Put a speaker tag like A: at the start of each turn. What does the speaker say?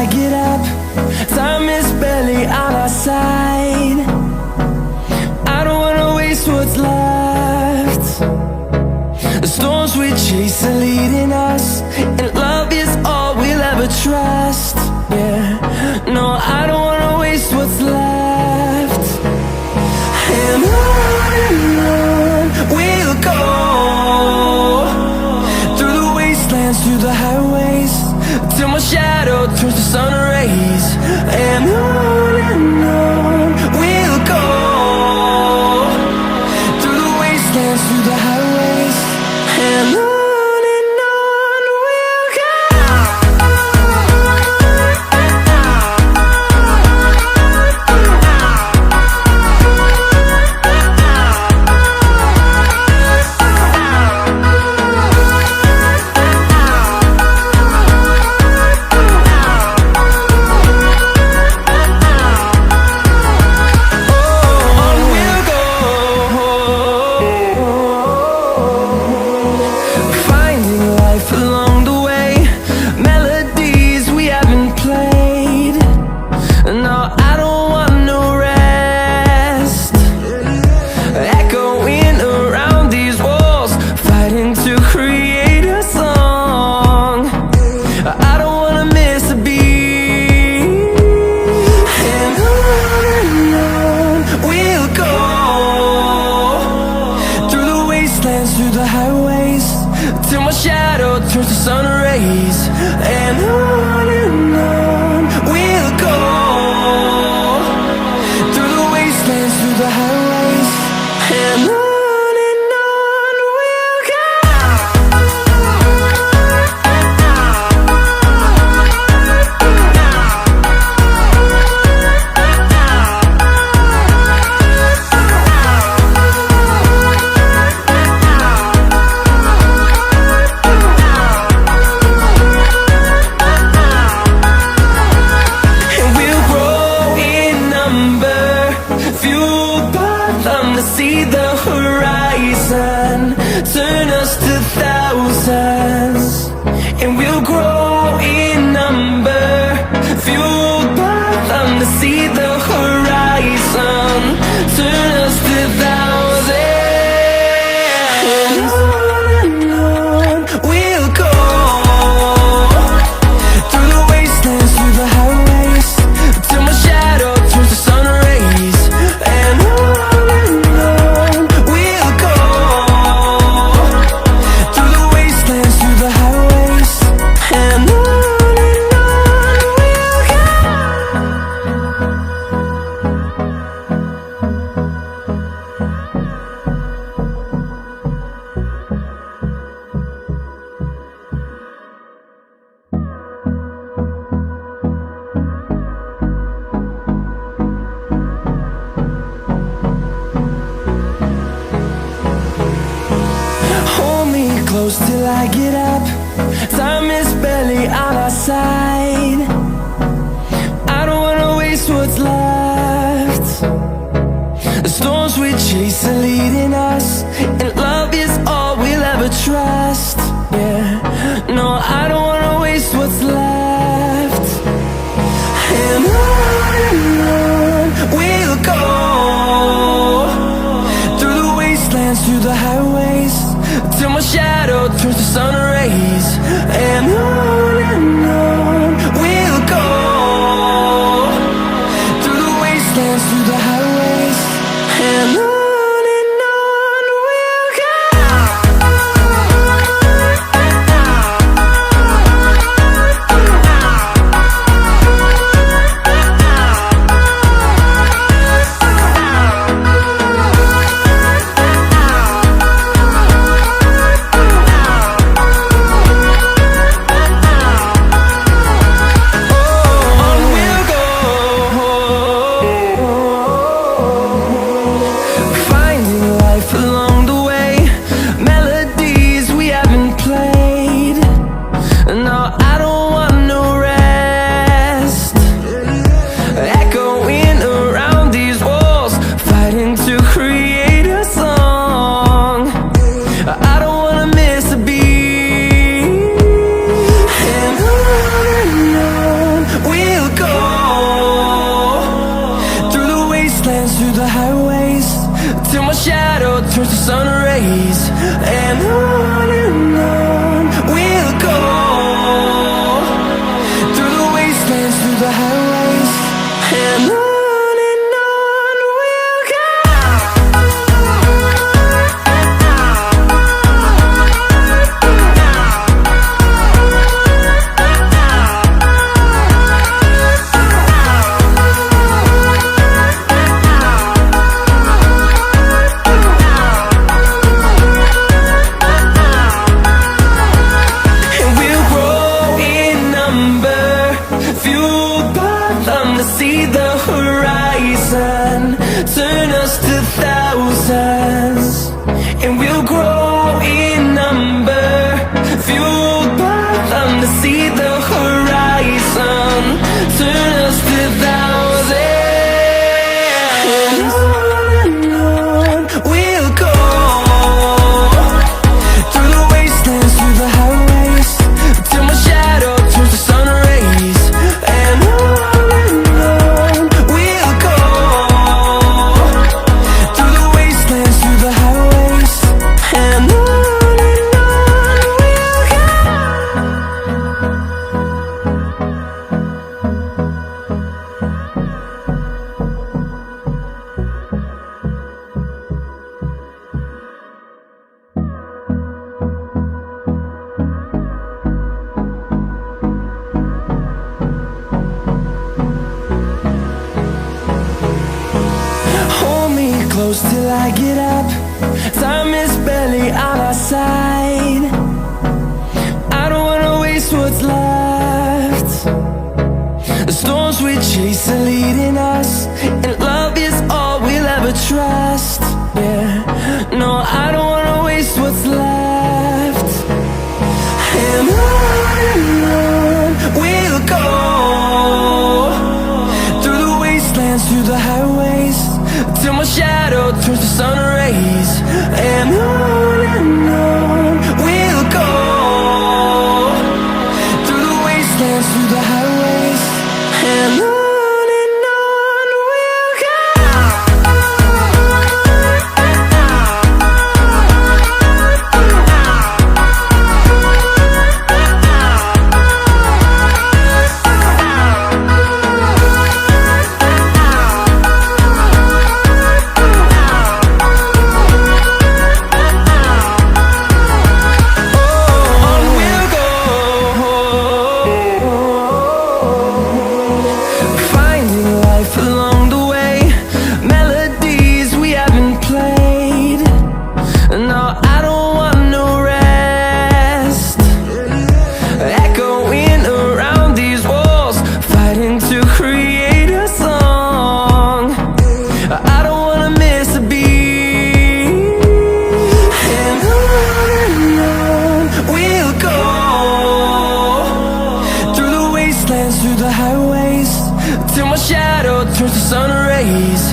A: I get up. Time is barely on our side. I don't wanna waste what's left. The storms we chase are leading us, and love is all we'll ever trust. Yeah, no, I don't wanna waste what's left. And on we'll go, through the wastelands, through the highways, till my shadow turns to sun rays. And on we'll go, through the wastelands, through the highways, and on we'll go. Through the highways, till my shadow turns to sun rays. And on we'll go, through the wastelands, through the highways, and on we'll go. See the horizon, turn us to thousands, and we'll grow in number, fueled by them. To see the horizon, turn us to thousands, and on we'll go, through the wastelands, through the highways, till my shadow turns to sun rays. And close till I get up. Time is barely on our side. I don't wanna waste what's left. The storms we chase are leading us, and love is all we'll ever trust. Yeah, no, I don't wanna waste what's left. And on we'll go, through the wastelands, through the highways, till my shadow turns to sun rays. And on we'll go, through the wastelands, through the highways, and on we'll go. and on we'll go, through the wastelands, through the highways, and on we'll go. See the horizon, turn us to thousands, and we'll grow in number, fueled by them to see the horizon, turn us to thousands, and on we'll go, through the wastelands, through the highways, till my shadow turns to sun rays, and on close till I get up. Time is barely on our side. I don't wanna waste what's left. The storms we chase are leading us, and love is all we'll ever trust. Yeah, no, I don't wanna waste what's left. And on we'll go, through the wastelands, through the highways, till my shadow turns to sun rays, and on we'll go, through the wastelands, through the highways, and on we'll go. Through the highways, till my shadow turns to sun rays.